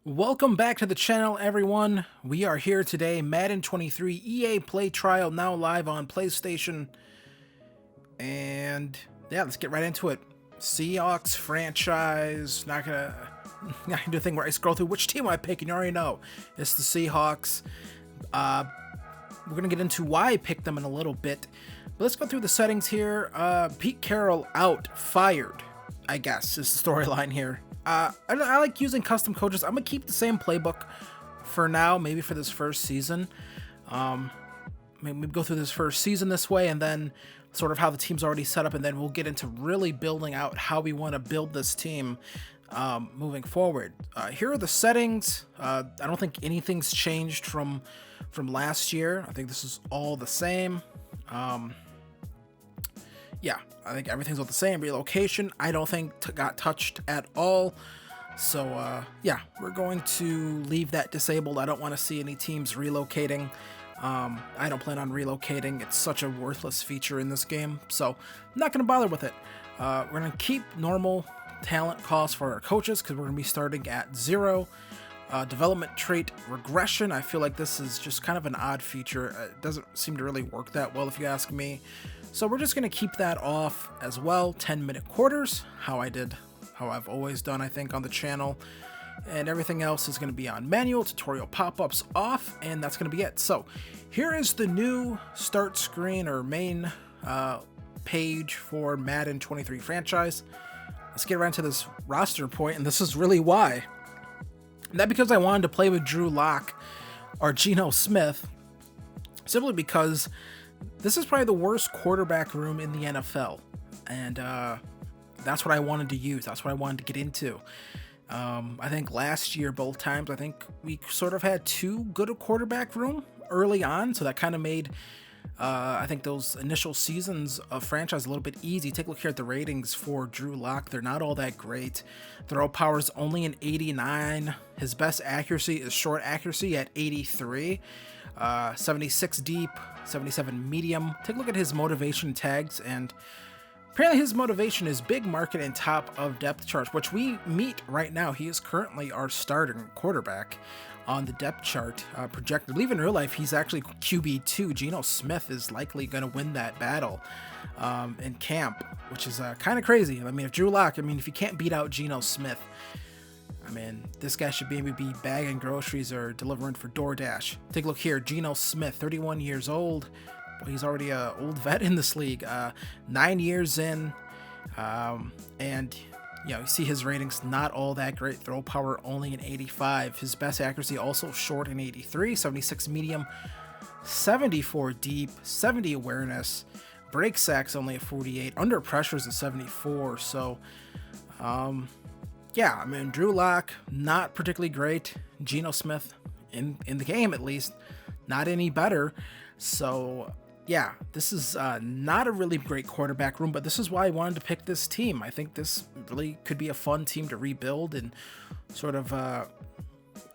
Welcome back to the channel, everyone. We are here today, Madden 23 EA Play Trial, now live on PlayStation. And yeah, let's get right into it. Seahawks franchise. Not gonna do a thing where I scroll through which team I pick, and you already know it's the Seahawks. We're gonna get into why I picked them in a little bit. But let's go through the settings here. Pete Carroll out, fired, I guess is the storyline here. I like using custom coaches. I'm gonna keep the same playbook for now, maybe for this first season. Maybe we go through this first season this way, and then sort of how the team's already set up, and then we'll get into really building out how we want to build this team moving forward. Here are the settings. I don't think anything's changed from last year. I think this is all the same. Yeah, I think everything's all the same. Relocation, I don't think got touched at all. So, yeah, we're going to leave that disabled. I don't want to see any teams relocating. I don't plan on relocating. It's such a worthless feature in this game, so I'm not going to bother with it. We're going to keep normal talent costs for our coaches because we're going to be starting at 0. Development trait regression, I feel like this is just kind of an odd feature. It doesn't seem to really work that well if you ask me. So we're just going to keep that off as well. 10-minute quarters, how I've always done, I think, on the channel. And everything else is going to be on manual. Tutorial pop-ups off, and that's going to be it. So here is the new start screen or main page for Madden 23 franchise. Let's get right to this roster point, and this is really why. Not because I wanted to play with Drew Lock or Geno Smith, simply because this is probably the worst quarterback room in the NFL, and that's what I wanted to use. That's what I wanted to get into. I think last year, both times, I think we sort of had too good a quarterback room early on, so that kind of made I think those initial seasons of franchise a little bit easy. Take a look here at the ratings for Drew Lock. They're not all that great. Throw power is only an 89. His best accuracy is short accuracy at 83. 76 deep, 77 medium. Take a look at his motivation tags, and apparently his motivation is big market and top of depth charts, which we meet right now. He is currently our starting quarterback on the depth chart projected. I believe in real life he's actually QB2. Geno Smith is likely going to win that battle in camp, which is kind of crazy. I mean, if Drew Lock, if you can't beat out Geno Smith, I mean, this guy should maybe be bagging groceries or delivering for DoorDash. Take a look here. Geno Smith, 31 years old. Well, he's already an old vet in this league. 9 years in. And, you see his ratings not all that great. Throw power only an 85. His best accuracy also short in 83. 76 medium. 74 deep. 70 awareness. Break sacks only at 48. Under pressure is a 74. So, yeah, Drew Lock, not particularly great. Geno Smith, in the game at least, not any better. So, yeah, this is not a really great quarterback room, but this is why I wanted to pick this team. I think this really could be a fun team to rebuild and sort of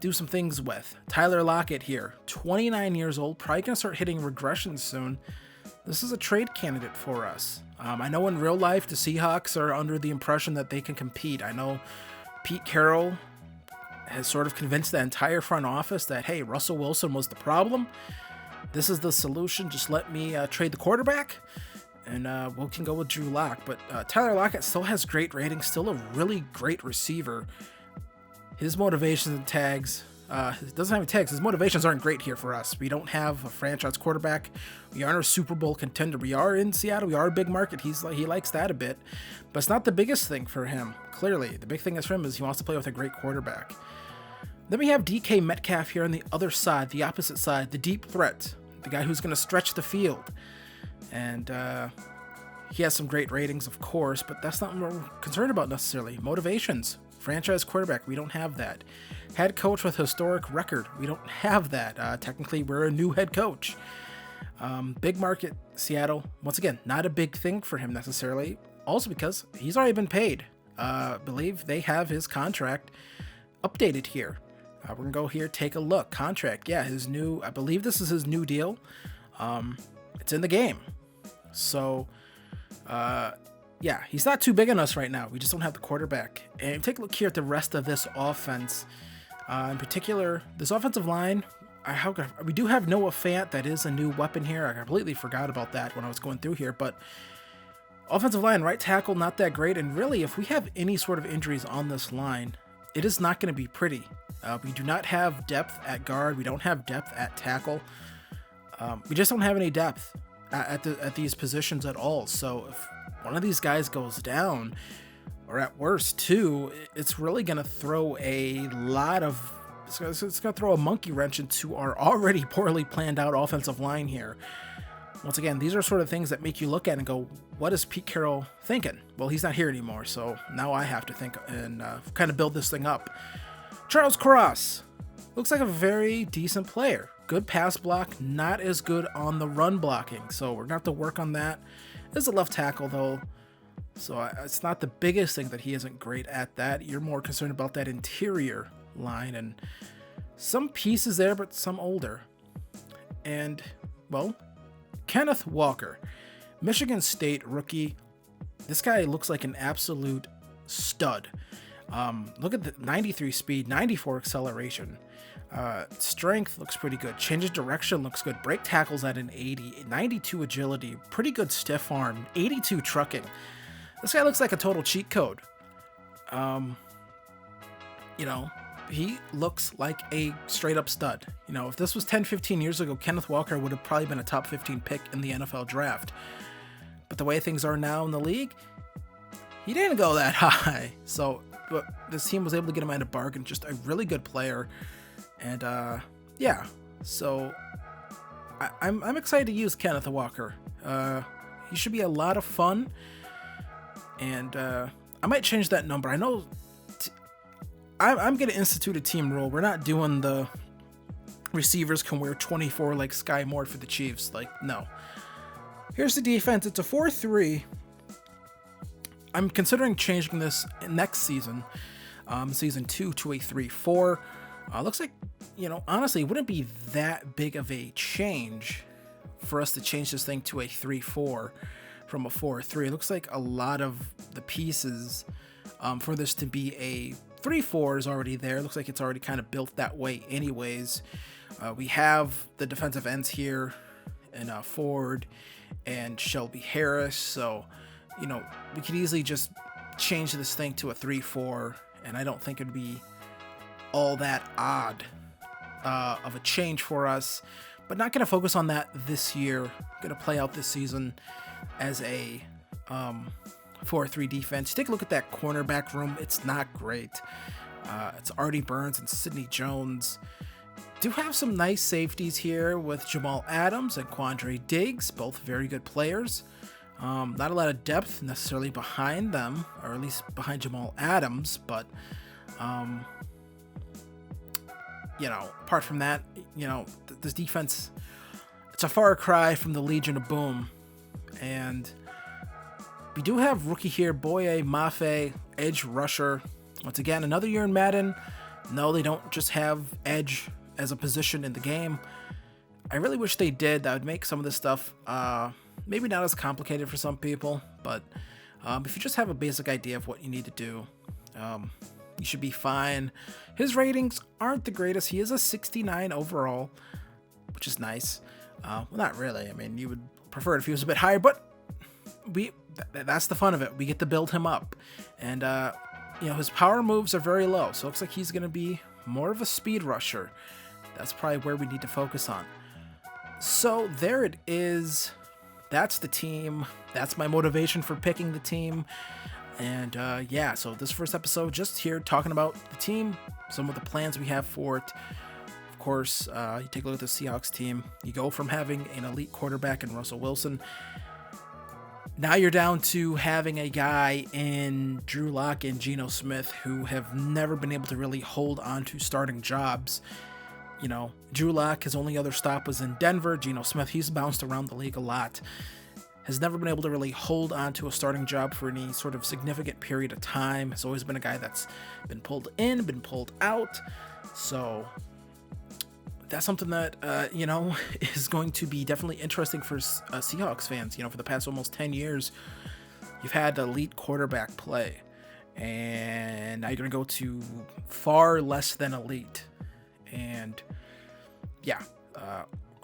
do some things with. Tyler Lockett here, 29 years old, probably going to start hitting regression soon. This is a trade candidate for us. I know in real life the Seahawks are under the impression that they can compete. I know Pete Carroll has sort of convinced the entire front office that, hey, Russell Wilson was the problem. This is the solution. Just let me trade the quarterback, and we can go with Drew Lock. But Tyler Lockett still has great ratings, still a really great receiver. His motivations and tags, doesn't have any tags. His motivations aren't great here for us. We don't have a franchise quarterback. We aren't a Super Bowl contender. We are in Seattle. We are a big market. He likes that a bit, but it's not the biggest thing for him. Clearly, the big thing is for him is he wants to play with a great quarterback. Then we have DK Metcalf here on the other side, the opposite side, the deep threat, the guy who's going to stretch the field. And he has some great ratings, of course, but that's not what we're concerned about necessarily. Motivations, franchise quarterback, we don't have that. Head coach with historic record, we don't have that. Technically, we're a new head coach. Big market, Seattle, once again, not a big thing for him necessarily. Also because he's already been paid. I believe they have his contract updated here. We're going to go here, take a look. Contract, yeah, I believe this is his new deal. It's in the game. So, yeah, he's not too big on us right now. We just don't have the quarterback. And take a look here at the rest of this offense. In particular, this offensive line, we do have Noah Fant. That is a new weapon here. I completely forgot about that when I was going through here, but offensive line, right tackle, not that great. And really, if we have any sort of injuries on this line, it is not going to be pretty. We do not have depth at guard. We don't have depth at tackle. We just don't have any depth at these positions at all. So if one of these guys goes down, or at worst two, it's really going to throw it's going to throw a monkey wrench into our already poorly planned out offensive line here. Once again, these are sort of things that make you look at and go, what is Pete Carroll thinking? Well, he's not here anymore, so now I have to think and kind of build this thing up. Charles Cross looks like a very decent player. Good pass block, not as good on the run blocking, so we're going to have to work on that. There's a left tackle, though, so it's not the biggest thing that he isn't great at that. You're more concerned about that interior line, and some pieces there, but some older. And, well, Kenneth Walker, Michigan State rookie. This guy looks like an absolute stud. Look at the 93 speed, 94 acceleration. Strength looks pretty good. Change of direction looks good. Break tackles at an 80. 92 agility. Pretty good stiff arm. 82 trucking. This guy looks like a total cheat code. He looks like a straight up stud. If this was 10, 15 years ago, Kenneth Walker would have probably been a top 15 pick in the NFL draft. But the way things are now in the league, he didn't go that high. But this team was able to get him at a bargain. Just a really good player. And so I'm excited to use Kenneth Walker. He should be a lot of fun. And I might change that number. I know I'm going to institute a team rule. We're not doing the receivers can wear 24 like Sky Moore for the Chiefs. No. Here's the defense. It's a 4-3. I'm considering changing this next season, season 2, to a 3-4. Looks like, honestly, it wouldn't be that big of a change for us to change this thing to a 3-4 from a 4-3. It looks like a lot of the pieces for this to be a 3-4 is already there. It looks like it's already kind of built that way anyways. We have the defensive ends here and Ford and Shelby Harris. So, we could easily just change this thing to a 3-4, and I don't think it'd be all that odd of a change for us. But not going to focus on that this year. Going to play out this season as a 4-3 defense. Take a look at that cornerback room. It's not great. It's Artie Burns and Sidney Jones. Do have some nice safeties here with Jamal Adams and Quandre Diggs, both very good players. Not a lot of depth necessarily behind them, or at least behind Jamal Adams, but apart from that, this defense, it's a far cry from the Legion of Boom. And we do have rookie here, Boye Mafe, edge rusher. Once again, another year in Madden. No, they don't just have edge as a position in the game. I really wish they did. That would make some of this stuff maybe not as complicated for some people, but if you just have a basic idea of what you need to do, you should be fine. His ratings aren't the greatest. He is a 69 overall, which is nice. Well, not really. I mean, you would prefer it if he was a bit higher, but that's the fun of it. We get to build him up. And, his power moves are very low, so it looks like he's going to be more of a speed rusher. That's probably where we need to focus on. So there it is. That's the team. That's my motivation for picking the team. And so this first episode, just here talking about the team, some of the plans we have for it. Of course, you take a look at the Seahawks team. You go from having an elite quarterback in Russell Wilson. Now you're down to having a guy in Drew Lock and Geno Smith who have never been able to really hold on to starting jobs. Drew Lock, his only other stop was in Denver. Geno Smith, he's bounced around the league a lot. Has never been able to really hold on to a starting job for any sort of significant period of time. Has always been a guy that's been pulled in, been pulled out. So that's something that, is going to be definitely interesting for Seahawks fans. For the past almost 10 years, you've had elite quarterback play. And now you're going to go to far less than elite. And yeah,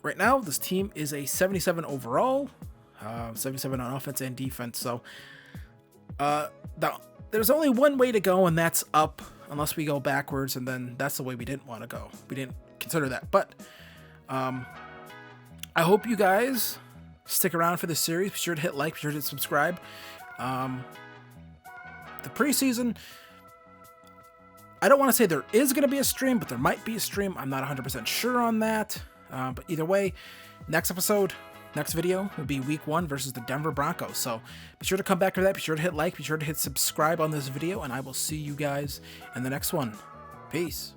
right now this team is a 77 overall, 77 on offense and defense. So there's only one way to go, and that's up, unless we go backwards, and then that's the way we didn't want to go. We didn't consider that. But I hope you guys stick around for this series. Be sure to hit like, be sure to hit subscribe. The preseason, I don't want to say there is going to be a stream, but there might be a stream. I'm not 100% sure on that. But either way, next video will be week 1 versus the Denver Broncos. So be sure to come back to that. Be sure to hit like, be sure to hit subscribe on this video, and I will see you guys in the next one. Peace.